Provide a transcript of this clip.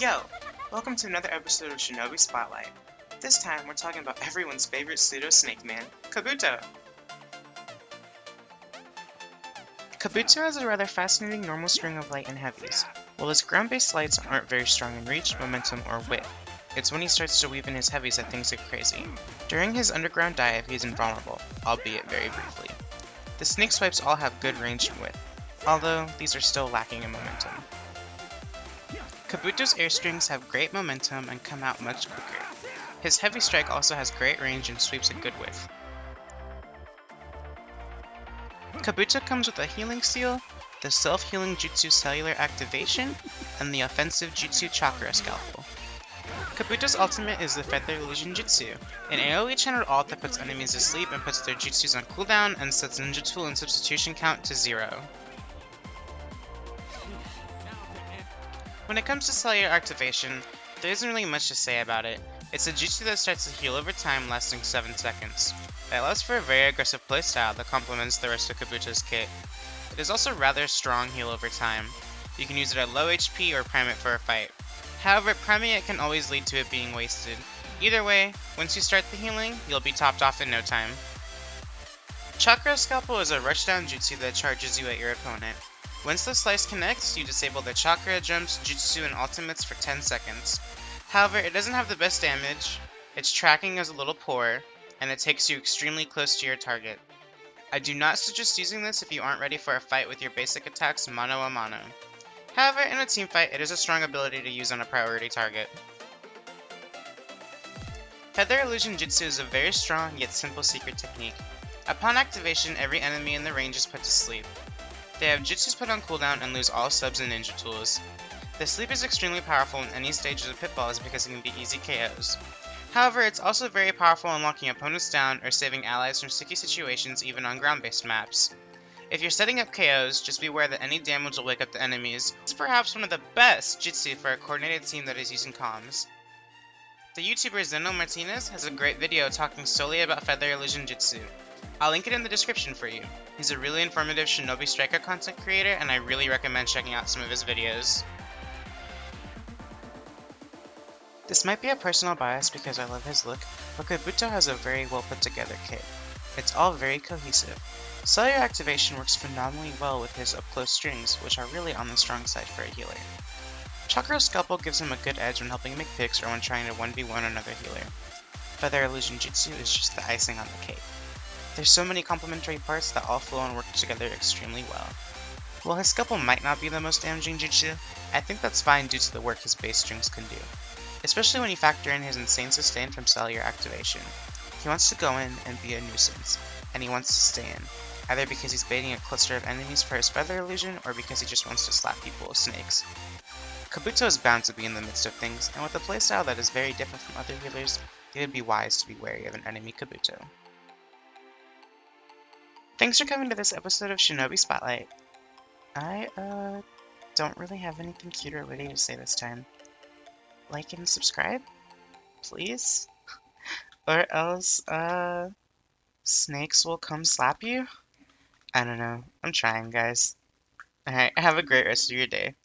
Yo! Welcome to another episode of Shinobi Spotlight. This time we're talking about everyone's favorite pseudo snake man, Kabuto! Kabuto has a rather fascinating normal string of light and heavies. While his ground-based lights aren't very strong in reach, momentum, or width, it's when he starts to weave in his heavies that things get crazy. During his underground dive, he is invulnerable, albeit very briefly. The snake swipes all have good range and width, although these are still lacking in momentum. Kabuto's air strings have great momentum and come out much quicker. His heavy strike also has great range and sweeps a good width. Kabuto comes with a healing seal, the self-healing Jutsu cellular activation, and the offensive Jutsu chakra scalpel. Kabuto's ultimate is the Feather Illusion Jutsu, an AoE channeled ult that puts enemies to sleep and puts their jutsus on cooldown and sets ninja tool and substitution count to 0. When it comes to cellular activation, there isn't really much to say about it. It's a jutsu that starts to heal over time, lasting 7 seconds. It allows for a very aggressive playstyle that complements the rest of Kabuto's kit. It is also rather strong heal over time. You can use it at low HP or prime it for a fight. However, priming it can always lead to it being wasted. Either way, once you start the healing, you'll be topped off in no time. Chakra Scalpel is a rushdown jutsu that charges you at your opponent. Once the slice connects, you disable the chakra, jumps, jutsu, and ultimates for 10 seconds. However, it doesn't have the best damage, its tracking is a little poor, and it takes you extremely close to your target. I do not suggest using this if you aren't ready for a fight with your basic attacks mano a mano. However, in a teamfight, it is a strong ability to use on a priority target. Feather Illusion Jutsu is a very strong yet simple secret technique. Upon activation, every enemy in the range is put to sleep. They have jutsus put on cooldown and lose all subs and ninja tools. The sleep is extremely powerful in any stages of pitfalls because it can be easy KOs. However, it's also very powerful in locking opponents down or saving allies from sticky situations even on ground-based maps. If you're setting up KOs, just beware that any damage will wake up the enemies. It's perhaps one of the best jutsu for a coordinated team that is using comms. The YouTuber Xeno Martinez has a great video talking solely about Feather Illusion Jutsu. I'll link it in the description for you. He's a really informative Shinobi Striker content creator, and I really recommend checking out some of his videos. This might be a personal bias because I love his look, but Kabuto has a very well put together kit. It's all very cohesive. Cellular activation works phenomenally well with his up-close strings, which are really on the strong side for a healer. Chakra Scalpel gives him a good edge when helping make picks or when trying to 1v1 another healer. Feather Illusion Jutsu is just the icing on the cake. There's so many complementary parts that all flow and work together extremely well. While his scalpel might not be the most damaging jutsu, I think that's fine due to the work his base strings can do. Especially when you factor in his insane sustain from cellular activation. He wants to go in and be a nuisance, and he wants to stay in, either because he's baiting a cluster of enemies for his feather illusion or because he just wants to slap people with snakes. Kabuto is bound to be in the midst of things, and with a playstyle that is very different from other healers, it would be wise to be wary of an enemy Kabuto. Thanks for coming to this episode of Shinobi Spotlight. I, don't really have anything cute or witty to say this time. Like and subscribe? Please? Or else, snakes will come slap you? I don't know. I'm trying, guys. Alright, have a great rest of your day.